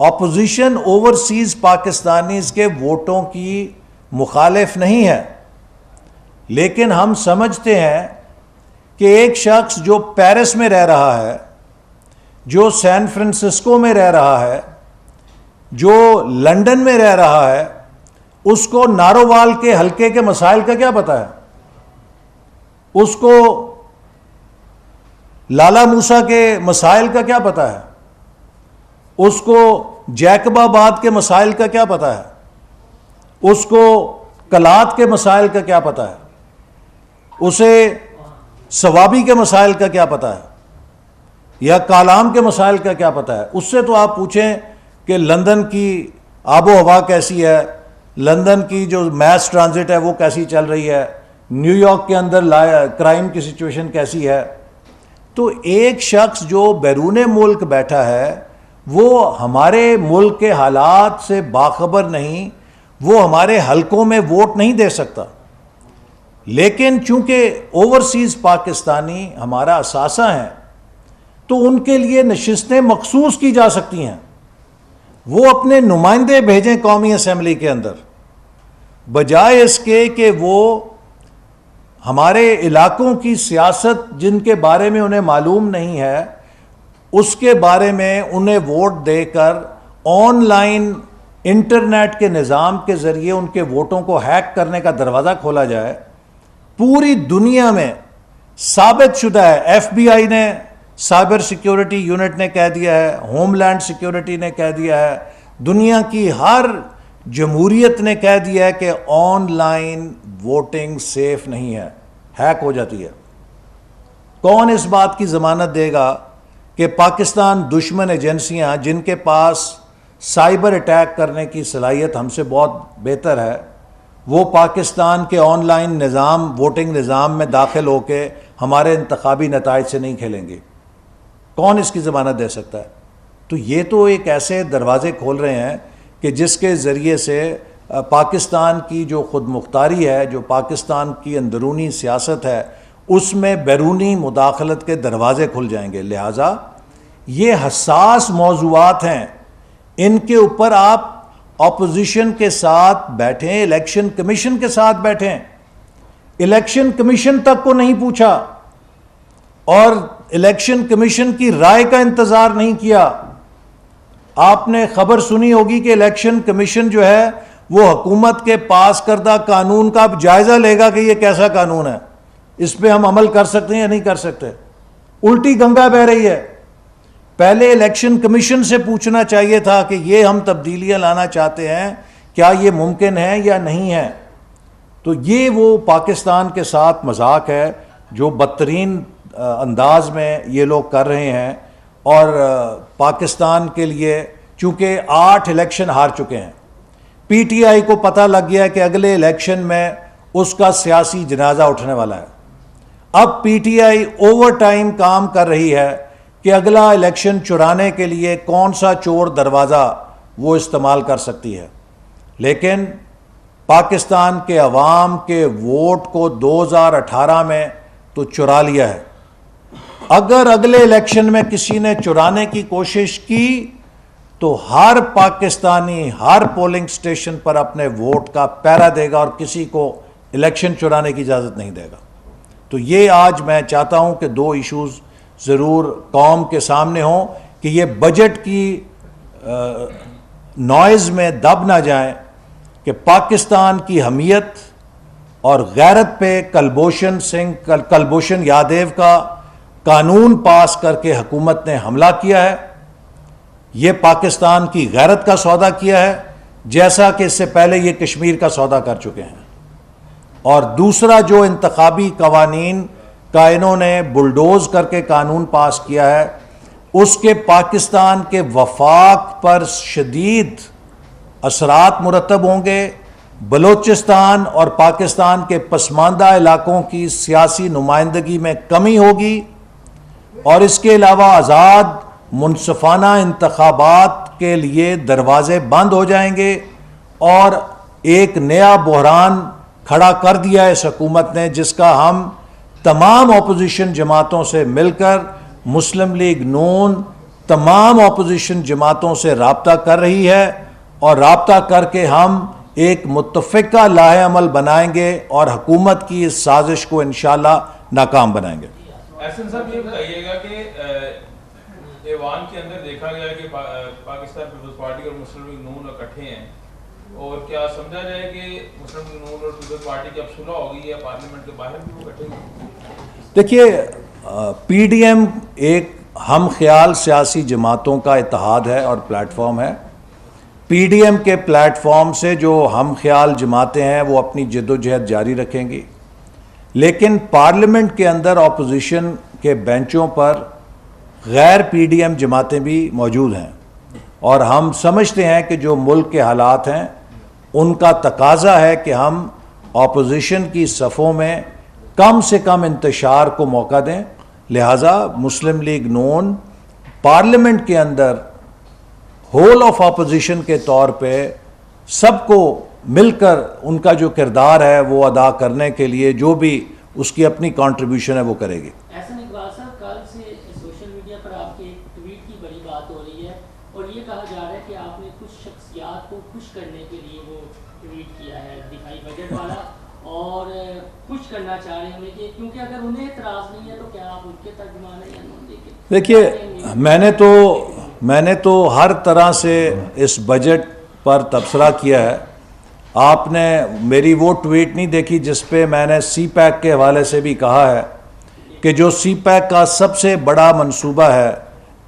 Opposition overseas Pakistanis کے ووٹوں کی مخالف نہیں ہے، لیکن ہم سمجھتے ہیں کہ ایک شخص جو پیرس میں رہ رہا ہے، جو سین فرانسسکو میں رہ رہا ہے، جو لندن میں رہ رہا ہے، اس کو نارووال کے حلقے کے مسائل کا کیا پتہ ہے؟ اس کو لالا موسیٰ کے مسائل کا کیا پتہ ہے؟ اس کو جیکب آباد کے مسائل کا کیا پتہ ہے؟ اس کو کلات کے مسائل کا کیا پتہ ہے؟ اسے ثوابی کے مسائل کا کیا پتہ ہے؟ یا کالام کے مسائل کا کیا پتہ ہے؟ اس سے تو آپ پوچھیں کہ لندن کی آب و ہوا کیسی ہے، لندن کی جو میس ٹرانزٹ ہے وہ کیسی چل رہی ہے، نیو یارک کے اندر کرائم کی سچویشن کیسی ہے۔ تو ایک شخص جو بیرون ملک بیٹھا ہے وہ ہمارے ملک کے حالات سے باخبر نہیں، وہ ہمارے حلقوں میں ووٹ نہیں دے سکتا، لیکن چونکہ اوورسیز پاکستانی ہمارا اثاثہ ہیں تو ان کے لیے نشستیں مخصوص کی جا سکتی ہیں۔ وہ اپنے نمائندے بھیجیں قومی اسمبلی کے اندر، بجائے اس کے کہ وہ ہمارے علاقوں کی سیاست جن کے بارے میں انہیں معلوم نہیں ہے اس کے بارے میں انہیں ووٹ دے کر آن لائن انٹرنیٹ کے نظام کے ذریعے ان کے ووٹوں کو ہیک کرنے کا دروازہ کھولا جائے۔ پوری دنیا میں ثابت شدہ ہے، ایف بی آئی نے، سائبر سیکیورٹی یونٹ نے کہہ دیا ہے، ہوم لینڈ سیکیورٹی نے کہہ دیا ہے، دنیا کی ہر جمہوریت نے کہہ دیا ہے کہ آن لائن ووٹنگ سیف نہیں ہے، ہیک ہو جاتی ہے۔ کون اس بات کی ضمانت دے گا کہ پاکستان دشمن ایجنسیاں جن کے پاس سائبر اٹیک کرنے کی صلاحیت ہم سے بہت بہتر ہے، وہ پاکستان کے آن لائن نظام، ووٹنگ نظام میں داخل ہو کے ہمارے انتخابی نتائج سے نہیں کھیلیں گے؟ کون اس کی ضمانت دے سکتا ہے؟ تو یہ تو ایک ایسے دروازے کھول رہے ہیں کہ جس کے ذریعے سے پاکستان کی جو خود مختاری ہے، جو پاکستان کی اندرونی سیاست ہے، اس میں بیرونی مداخلت کے دروازے کھل جائیں گے۔ لہٰذا یہ حساس موضوعات ہیں، ان کے اوپر آپ اپوزیشن کے ساتھ بیٹھیں، الیکشن کمیشن کے ساتھ بیٹھیں۔ الیکشن کمیشن تک کو نہیں پوچھا اور الیکشن کمیشن کی رائے کا انتظار نہیں کیا۔ آپ نے خبر سنی ہوگی کہ الیکشن کمیشن جو ہے وہ حکومت کے پاس کردہ قانون کا اب جائزہ لے گا کہ یہ کیسا قانون ہے، اس پہ ہم عمل کر سکتے ہیں یا نہیں کر سکتے۔ الٹی گنگا بہہ رہی ہے۔ پہلے الیکشن کمیشن سے پوچھنا چاہیے تھا کہ یہ ہم تبدیلیاں لانا چاہتے ہیں، کیا یہ ممکن ہے یا نہیں ہے۔ تو یہ وہ پاکستان کے ساتھ مذاق ہے جو بدترین انداز میں یہ لوگ کر رہے ہیں، اور پاکستان کے لیے چونکہ 8 الیکشن ہار چکے ہیں، پی ٹی آئی کو پتہ لگ گیا کہ اگلے الیکشن میں اس کا سیاسی جنازہ اٹھنے والا ہے۔ اب P T I overtime کام کر رہی ہے کہ اگلا الیکشن چرانے کے لیے کون سا چور دروازہ وہ استعمال کر سکتی ہے، لیکن پاکستان کے عوام کے ووٹ کو 2018 میں تو چرا لیا ہے۔ اگر اگلے الیکشن میں کسی نے چرانے کی کوشش کی تو ہر پاکستانی ہر پولنگ سٹیشن پر اپنے ووٹ کا پہرا دے گا اور کسی کو الیکشن چرانے کی اجازت نہیں دے گا۔ تو یہ آج میں چاہتا ہوں کہ 2 ایشوز ضرور قوم کے سامنے ہوں کہ یہ بجٹ کی نوائز میں دب نہ جائیں کہ پاکستان کی حمیت اور غیرت پہ کلبھوشن یادیو کا قانون پاس کر کے حکومت نے حملہ کیا ہے۔ یہ پاکستان کی غیرت کا سودا کیا ہے، جیسا کہ اس سے پہلے یہ کشمیر کا سودا کر چکے ہیں۔ اور دوسرا جو انتخابی قوانین کا انہوں نے بلڈوز کر کے قانون پاس کیا ہے، اس کے پاکستان کے وفاق پر شدید اثرات مرتب ہوں گے۔ بلوچستان اور پاکستان کے پسماندہ علاقوں کی سیاسی نمائندگی میں کمی ہوگی، اور اس کے علاوہ آزاد منصفانہ انتخابات کے لیے دروازے بند ہو جائیں گے، اور ایک نیا بحران کھڑا کر دیا ہے اس حکومت نے، جس کا ہم تمام اپوزیشن جماعتوں سے مل کر مسلم لیگ نون، تمام اپوزیشن جماعتوں سے رابطہ کر رہی ہے اور رابطہ کر کے ہم ایک متفقہ لاہ عمل بنائیں گے اور حکومت کی اس سازش کو انشاءاللہ ناکام بنائیں گے۔ احسن صاحب یہ بتائیے گا کہ ایوان کے اندر دیکھا گیا کہ پاکستان پیپلز پارٹی اور مسلم لیگ نون اکٹھے ہیں، اور کیا سمجھا جائے کہ مسلم لیگ نون اور پیپلز پارٹی کی اب صلح ہو گئی ہے، پارلیمنٹ کے باہر بھی وہ اکٹھے ہیں؟ دیکھیے پی ڈی ایم ایک ہم خیال سیاسی جماعتوں کا اتحاد ہے اور پلیٹ فارم ہے۔ پی ڈی ایم کے پلیٹ فارم سے جو ہم خیال جماعتیں ہیں وہ اپنی جد و جہد جاری رکھیں گی، لیکن پارلیمنٹ کے اندر اپوزیشن کے بینچوں پر غیر پی ڈی ایم جماعتیں بھی موجود ہیں، اور ہم سمجھتے ہیں کہ جو ملک کے حالات ہیں ان کا تقاضا ہے کہ ہم اپوزیشن کی صفوں میں کم سے کم انتشار کو موقع دیں، لہٰذا مسلم لیگ نون پارلیمنٹ کے اندر ہول آف اپوزیشن کے طور پہ سب کو مل کر ان کا جو کردار ہے وہ ادا کرنے کے لیے جو بھی اس کی اپنی کنٹریبیوشن ہے وہ کرے گی۔ احسن اقبال صاحب، کل سے سوشل میڈیا پر آپ کے ایک ٹویٹ کی بڑی بات ہو رہی ہے اور یہ کہا جا رہا ہے کہ آپ نے کچھ شخصیات کو خوش کرنے کے لیے وہ ٹویٹ کیا ہے دکھائی بجٹ والا، اور خوش کرنا چاہ رہے ہیں کہ کیونکہ اگر انہیں اعتراض نہیں ہے تو کیا آپ ان کے ترجمان ہیں یا نون لیگ کے؟ دیکھیے میں نے تو ہر طرح سے اس بجٹ پر تبصرہ کیا ہے۔ آپ نے میری وہ ٹویٹ نہیں دیکھی جس پہ میں نے سی پیک کے حوالے سے بھی کہا ہے کہ جو سی پیک کا سب سے بڑا منصوبہ ہے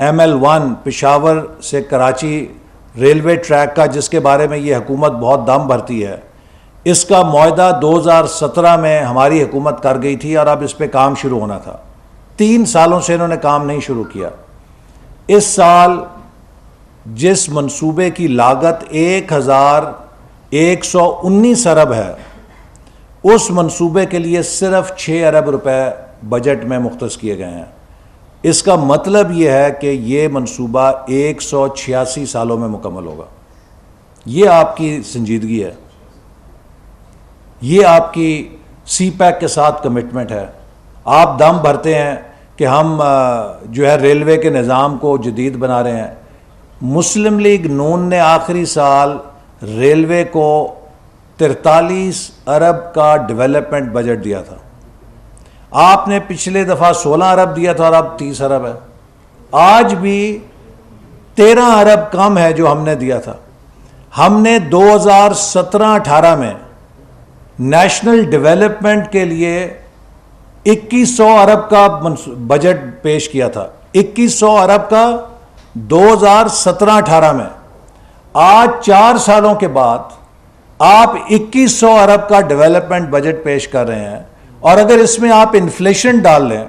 ML1 پشاور سے کراچی ریلوے ٹریک کا، جس کے بارے میں یہ حکومت بہت دم بھرتی ہے، اس کا معاہدہ 2017 میں ہماری حکومت کر گئی تھی اور اب اس پہ کام شروع ہونا تھا۔ 3 سالوں سے انہوں نے کام نہیں شروع کیا۔ اس سال جس منصوبے کی لاگت 1119 ارب ہے، اس منصوبے کے لیے صرف 6 ارب روپے بجٹ میں مختص کیے گئے ہیں۔ اس کا مطلب یہ ہے کہ یہ منصوبہ 186 سالوں میں مکمل ہوگا۔ یہ آپ کی سنجیدگی ہے، یہ آپ کی سی پیک کے ساتھ کمٹمنٹ ہے۔ آپ دم بھرتے ہیں کہ ہم جو ہے ریلوے کے نظام کو جدید بنا رہے ہیں۔ مسلم لیگ نون نے آخری سال ریلوے کو 43 ارب کا ڈیولپمنٹ بجٹ دیا تھا۔ آپ نے پچھلے دفعہ 16 ارب دیا تھا اور اب 30 ارب ہے۔ آج بھی 13 ارب کم ہے جو ہم نے دیا تھا۔ ہم نے 2017-18 میں نیشنل ڈیولپمنٹ کے لیے 2100 ارب کا بجٹ پیش کیا تھا، 2100 ارب کا 2017-18 میں۔ آج 4 سالوں کے بعد آپ 2100 ارب کا ڈیولپمنٹ بجٹ پیش کر رہے ہیں، اور اگر اس میں آپ انفلیشن ڈال لیں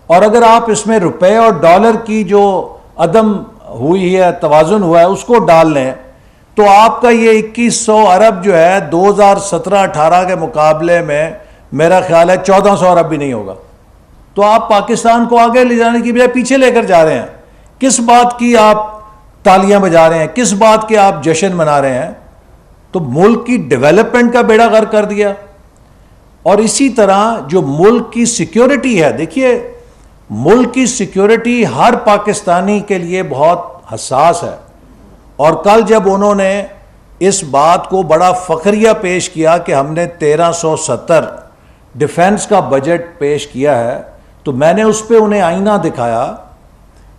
اور اگر آپ اس میں روپے اور ڈالر کی جو عدم ہوئی ہے، توازن ہوا ہے، اس کو ڈال لیں تو آپ کا یہ 2100 ارب جو ہے 2017-18 کے مقابلے میں میرا خیال ہے 1400 ارب بھی نہیں ہوگا۔ تو آپ پاکستان کو آگے لے جانے کی بجائے پیچھے لے کر جا رہے ہیں۔ کس بات کی آپ تالیاں بجا رہے ہیں، کس بات کے آپ جشن منا رہے ہیں؟ تو ملک کی ڈیولپمنٹ کا بیڑا غرق کر دیا۔ اور اسی طرح جو ملک کی سیکیورٹی ہے، دیکھیے ملک کی سیکیورٹی ہر پاکستانی کے لیے بہت حساس ہے، اور کل جب انہوں نے اس بات کو بڑا فخریہ پیش کیا کہ ہم نے 1370 ڈیفنس کا بجٹ پیش کیا ہے، تو میں نے اس پہ انہیں آئینہ دکھایا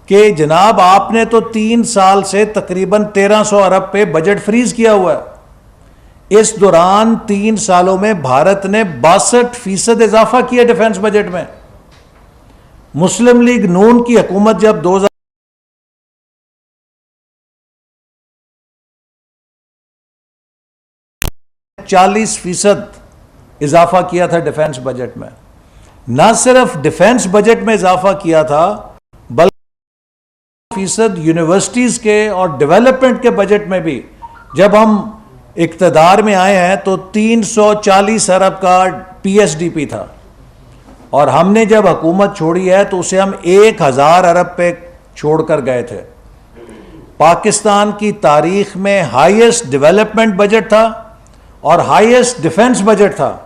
کہ جناب آپ نے تو 3 سال سے تقریباً 1300 ارب پہ بجٹ فریز کیا ہوا ہے۔ اس دوران 3 سالوں میں بھارت نے 62% اضافہ کیا ڈیفنس بجٹ میں۔ مسلم لیگ نون کی حکومت جب 40% اضافہ کیا تھا ڈیفنس بجٹ میں، نہ صرف ڈیفنس بجٹ میں اضافہ کیا تھا بلکہ 40% یونیورسٹیز کے اور ڈیولپمنٹ کے بجٹ میں بھی۔ جب ہم اقتدار میں آئے ہیں تو 340 ارب کا PSDP تھا، اور ہم نے جب حکومت چھوڑی ہے تو اسے ہم 1000 ارب پہ چھوڑ کر گئے تھے۔ پاکستان کی تاریخ میں ہائیسٹ ڈیولپمنٹ بجٹ تھا اور ہائیسٹ ڈیفنس بجٹ تھا۔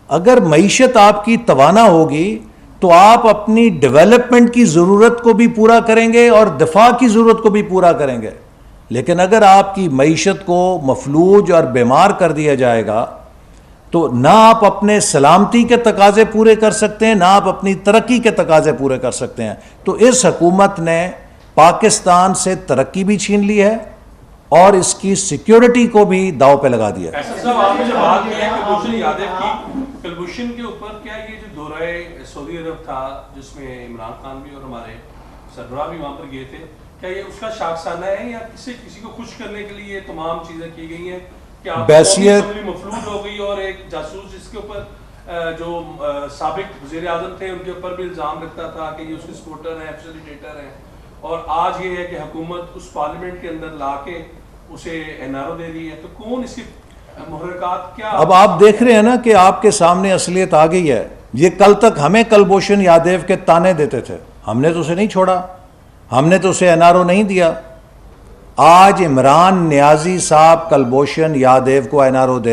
اگر معیشت آپ کی توانا ہوگی تو آپ اپنی ڈیولپمنٹ کی ضرورت کو بھی پورا کریں گے اور دفاع کی ضرورت کو بھی پورا کریں گے. لیکن اگر آپ کی معیشت کو مفلوج اور بیمار کر دیا جائے گا تو نہ آپ اپنے سلامتی کے تقاضے پورے کر سکتے ہیں، نہ آپ اپنی ترقی کے تقاضے پورے کر سکتے ہیں. تو اس حکومت نے پاکستان سے ترقی بھی چھین لی ہے اور اس کی سیکیورٹی کو بھی داؤ پہ لگا دیا. صاحب آپ نے جو بات کی ہے کلبھوشن یادو کی، کلبھوشن کے اوپر کیا یہ جو دورہ سعودی عرب تھا جس میں عمران خان بھی اور ہمارے سربراہ بھی وہاں پر گئے تھے، کیا یہ اس کا شاخسانہ ہے یا کسی کو خوش کرنے کے لیے یہ تمام چیزیں کی گئی ہیں کہ آپ اسمبلی مفلوج ہو گئی اور ایک جاسوس جس کے اوپر جو سابق وزیر اعظم تھے ان کے اوپر بھی الزام رکھتا تھا کہ یہ اس کے سپورٹر ہیں، فیسیلیٹیٹر ہیں، اور آج یہ ہے کہ حکومت اس پارلیمنٹ کے اندر لا کے اسے این آر او دے دی ہے، تو کون اس کی محرکات کیا؟ اب آپ دیکھ رہے ہیں نا کہ آپ کے سامنے اصلیت آ گئی ہے. یہ کل تک ہمیں کلبھوشن یادو کے تانے دیتے تھے، ہم نے تو اسے نہیں چھوڑا، ہم نے تو اسے این آر او نہیں دیا. آج عمران نیازی صاحب کلبھوشن یادو کو این آر او دے